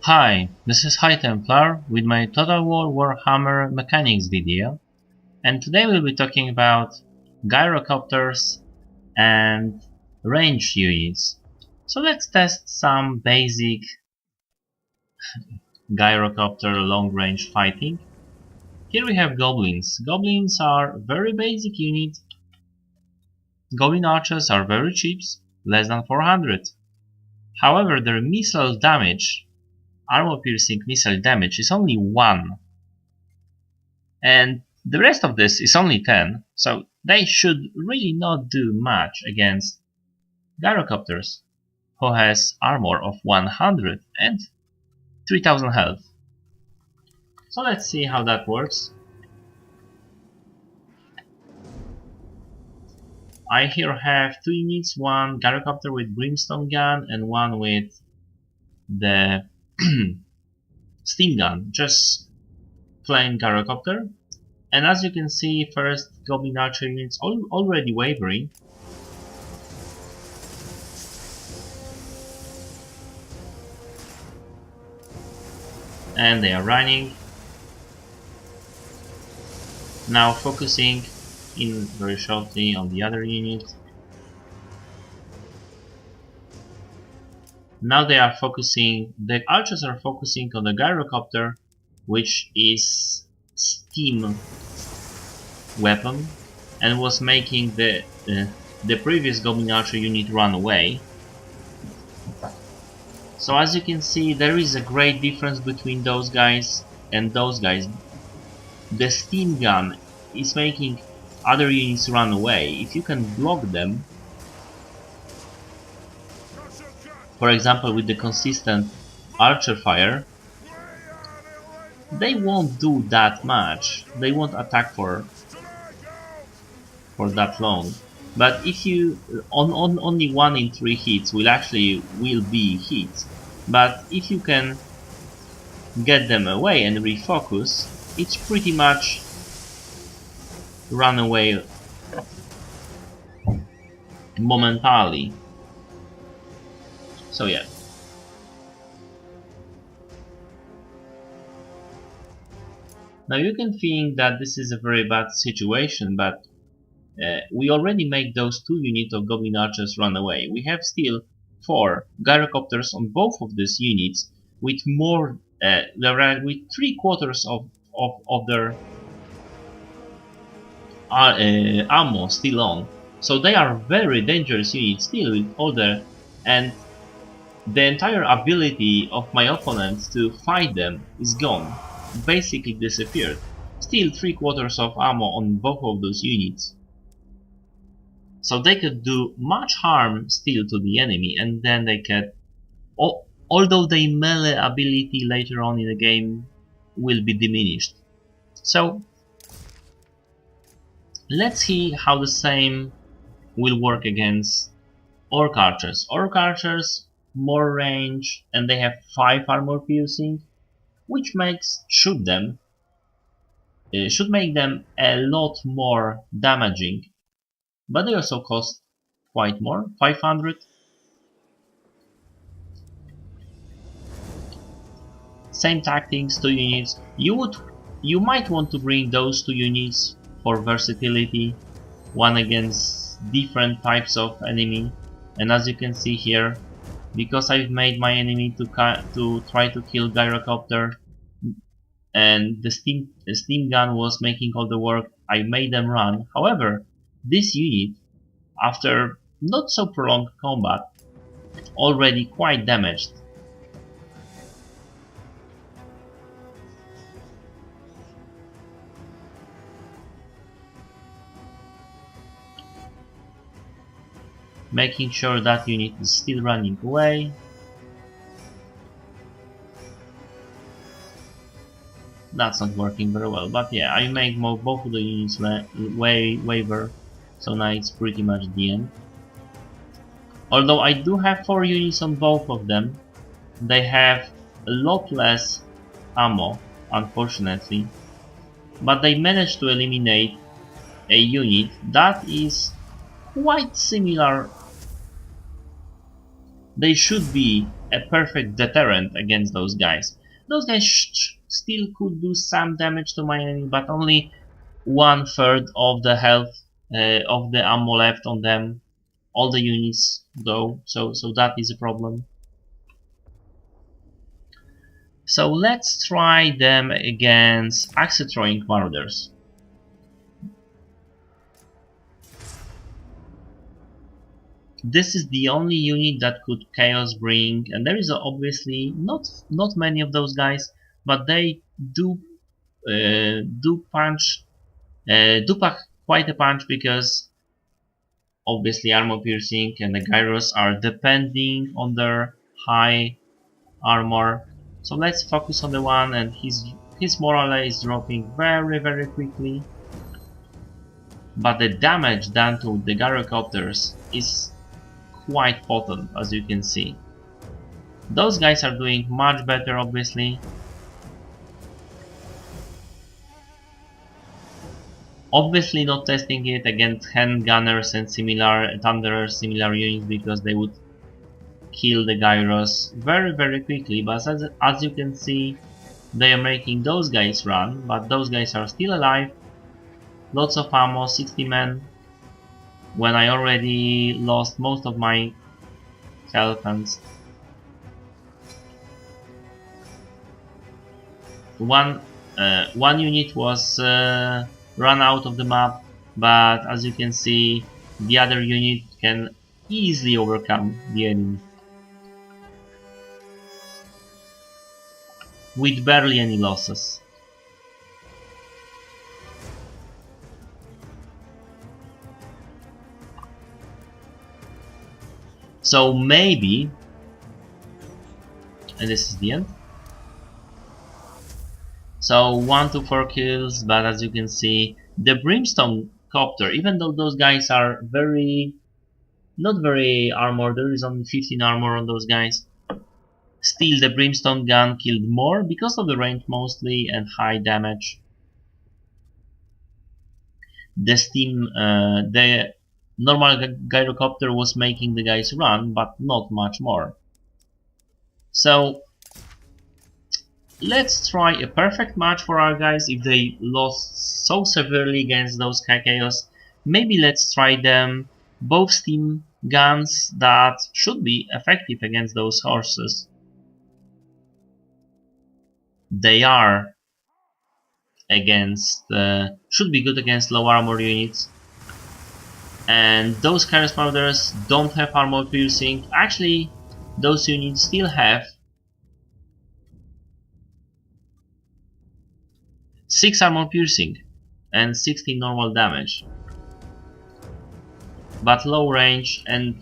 Hi, this is High Templar with my Total War Warhammer Mechanics video, and today we'll be talking about Gyrocopters and range units. So let's test some basic Gyrocopter long range fighting. Here we have Goblins. Goblins are very basic unit. Goblin archers are very cheap, less than 400. However, their missile damage, armor piercing missile damage is only 1. And the rest of this is only 10, so they should really not do much against Gyrocopters, who has armor of 100 and 3000 health. So let's see how that works. I here have 2 units, one Gyrocopter with Brimstone gun and one with the steam gun, just plain Gyrocopter. And as you can see, first Goblin Archer units already wavering. And they are running. Now focusing in very shortly on the other unit. Now they are focusing, the archers are focusing on the Gyrocopter, which is steam weapon, and was making the previous Goblin Archer unit run away. So as you can see, there is a great difference between those guys and those guys. The steam gun is making other units run away. If you can block them, for example with the consistent archer fire, they won't do that much. They won't attack for that long. But if you only 1 in 3 hits will be hits. But if you can get them away and refocus, it's pretty much run away momentarily. So yeah. Now you can think that this is a very bad situation, but we already made those 2 units of Goblin Archers run away. We have still 4 Gyrocopters on both of these units with more, with 3/4 of their ammo still on. So they are very dangerous units still with all their, and the entire ability of my opponent to fight them is gone, basically disappeared. Still 3/4 of ammo on both of those units. So they could do much harm still to the enemy, and then they could, although their melee ability later on in the game will be diminished. So let's see how the same will work against Orc Archers. Orc Archers, more range, and they have 5 armor piercing, which should make them a lot more damaging. But they also cost quite more, 500. Same tactics, 2 units. You might want to bring those 2 units for versatility, one against different types of enemy. And as you can see here, because I've made my enemy to try to kill Gyrocopter, and the steam gun was making all the work, I made them run. However, this unit, after not so prolonged combat, already quite damaged. Making sure that unit is still running away. That's not working very well, but yeah, I made both of the units waver, so now it's pretty much the end. Although I do have 4 units on both of them, they have a lot less ammo, unfortunately, but they managed to eliminate a unit that is quite similar they should be a perfect deterrent against those guys. Those guys still could do some damage to my enemy, but only 1/3 of the health of the ammo left on them. All the units go, so that is a problem. So let's try them against axe-throwing marauders. This is the only unit that could chaos bring, and there is obviously not many of those guys, but they do punch, do pack quite a punch, because obviously armor piercing and the gyros are depending on their high armor. So let's focus on the one, and his morale is dropping very quickly. But the damage done to the Gyrocopters is quite potent, as you can see. Those guys are doing much better, obviously. Obviously not testing it against handgunners and similar thunderers, similar units, because they would kill the gyros very quickly. But as you can see, they are making those guys run, but those guys are still alive. Lots of ammo, 60 men, when I already lost most of my health. And one unit was run out of the map, but as you can see, the other unit can easily overcome the enemy with barely any losses. So maybe, and this is the end. So 1 to 4 kills, but as you can see, the Brimstone Copter, even though those guys are not very armored, there is only 15 armor on those guys, still the Brimstone gun killed more because of the range mostly and high damage. The normal Gyrocopter was making the guys run, but not much more. So let's try a perfect match for our guys. If they lost so severely against those chaos, maybe let's try them both steam guns that should be effective against those horses. They are against should be good against low armor units, and those chaos marauders don't have armor piercing. Actually, those units still have 6 armor piercing and 16 normal damage, but low range. And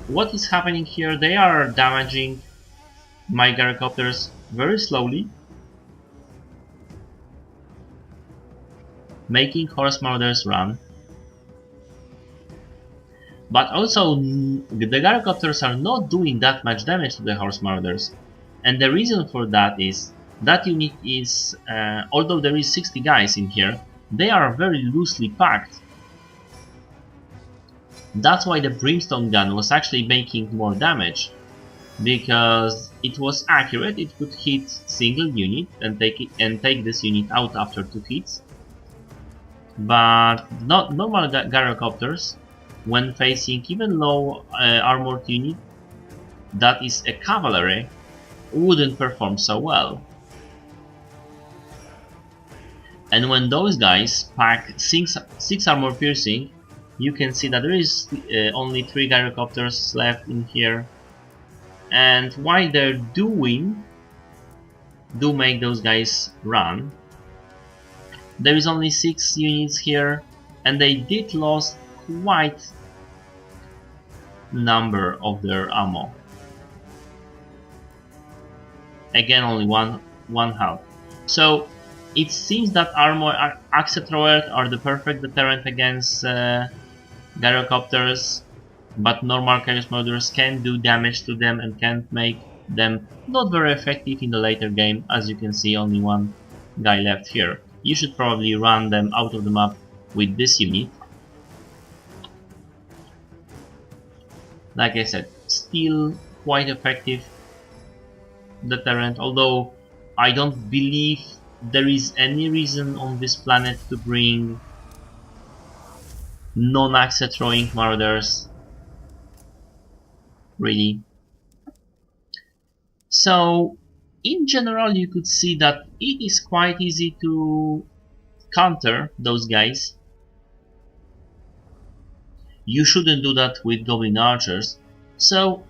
what is happening here, they are damaging my Gyrocopters very slowly, making horse marauders run. But also the Gyrocopters are not doing that much damage to the horse marauders, and the reason for that is that unit is, although there is 60 guys in here, they are very loosely packed. That's why the Brimstone gun was actually making more damage, because it was accurate. It could hit single unit and take this unit out after 2 hits. But not normal Gyrocopters, when facing even low armored unit that is a cavalry, wouldn't perform so well. And when those guys pack 6 armor piercing, you can see that there is only 3 Gyrocopters left in here. And while they're do make those guys run, there is only 6 units here, and they did lose quite number of their ammo. Again, only one health. So it seems that armor axe throwers are the perfect deterrent against Gyrocopters, but normal chaos marauders can do damage to them and can make them not very effective in the later game. As you can see, only one guy left here. You should probably run them out of the map with this unit. Like I said, still quite effective deterrent, although I don't believe there is any reason on this planet to bring non-axe throwing marauders, really. So in general you could see that it is quite easy to counter those guys. You shouldn't do that with goblin archers. So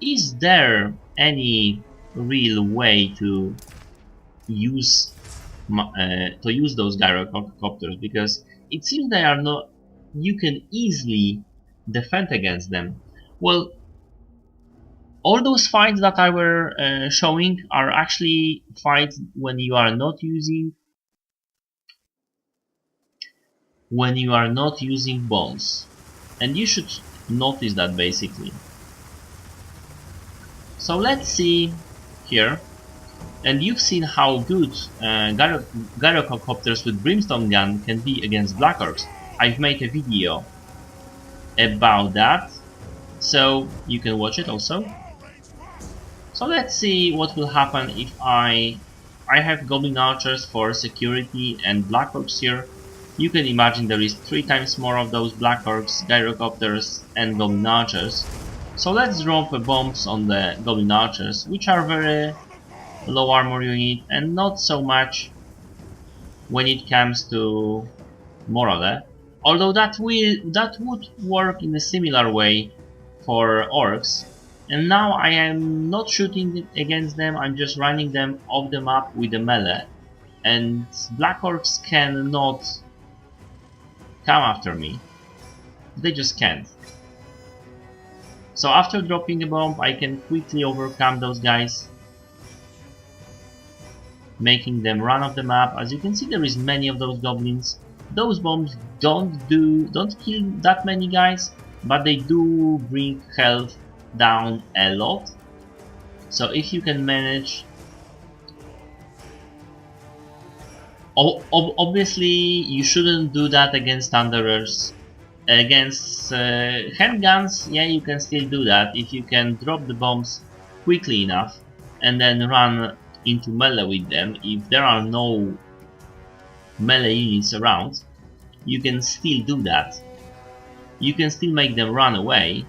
is there any real way to use those gyrocopters? Because it seems they are not, you can easily defend against them. Well, all those fights that I were showing are actually fights when you are not using bombs, and you should notice that basically. So let's see here, and you've seen how good Gyrocopters with Brimstone Gun can be against Black Orcs. I've made a video about that, so you can watch it also. So let's see what will happen if I have Goblin Archers for security and Black Orcs here. You can imagine there is 3 times more of those Black Orcs, Gyrocopters and Goblin Archers. So let's drop bombs on the Goblin Archers, which are very low armor unit and not so much when it comes to morale. Although that would work in a similar way for orcs. And now I am not shooting against them, I'm just running them off the map with the melee. And Black Orcs cannot come after me. They just can't. So after dropping a bomb, I can quickly overcome those guys, making them run off the map. As you can see, there is many of those goblins. Those bombs don't kill that many guys, but they do bring health down a lot. So if you can manage, obviously you shouldn't do that against thunderers. Against handguns, yeah, you can still do that if you can drop the bombs quickly enough and then run into melee with them. If there are no melee units around, you can still do that. You can still make them run away.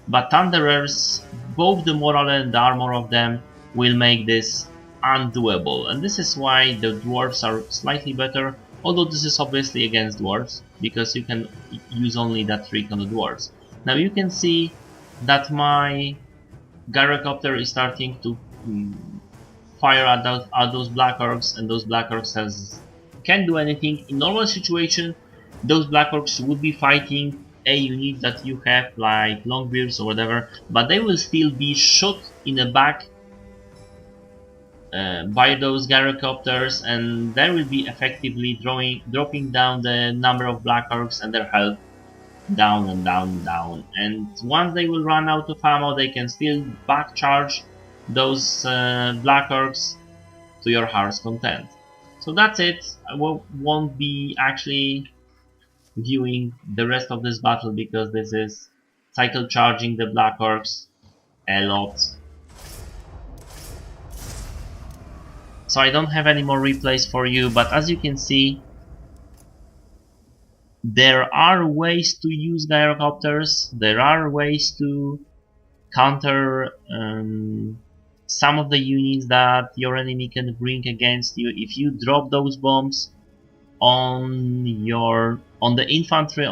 But thunderers, both the morale and the armor of them will make this undoable, and this is why the dwarves are slightly better, although this is obviously against dwarves, because you can use only that trick on the dwarves. Now you can see that my Gyrocopter is starting to fire at those Black Orcs, and those Black Orcs can't do anything. In normal situation, those Black Orcs would be fighting a unit that you have, like Longbeards or whatever, but they will still be shot in the back by those Gyrocopters, and they will be effectively dropping down the number of Black Orcs and their health down and down and down. And once they will run out of ammo, they can still back charge those Black Orcs to your heart's content. So that's it. I won't be actually viewing the rest of this battle because this is cycle charging the Black Orcs a lot. So I don't have any more replays for you, but as you can see, there are ways to use Gyrocopters, there are ways to counter some of the units that your enemy can bring against you. If you drop those bombs on the infantry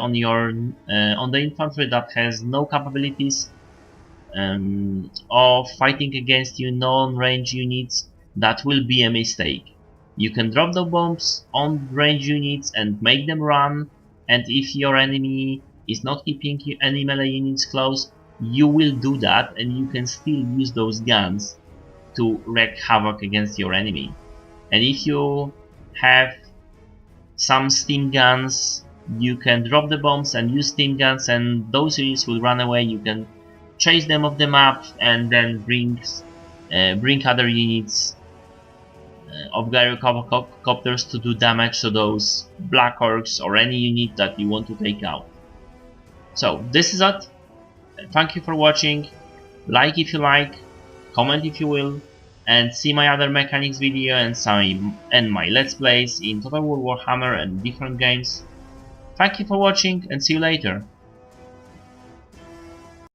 that has no capabilities of fighting against you, non-range units, that will be a mistake. You can drop the bombs on range units and make them run, and if your enemy is not keeping any melee units close, you will do that, and you can still use those guns to wreak havoc against your enemy. And if you have some steam guns, you can drop the bombs and use steam guns, and those units will run away. You can chase them off the map and then bring other units of Gyrocopters to do damage to those Black Orcs or any unit that you want to take out. So this is it. Thank you for watching. Like if you like, comment if you will, and see my other mechanics video and my let's plays in Total War Warhammer and different games. Thank you for watching and see you later.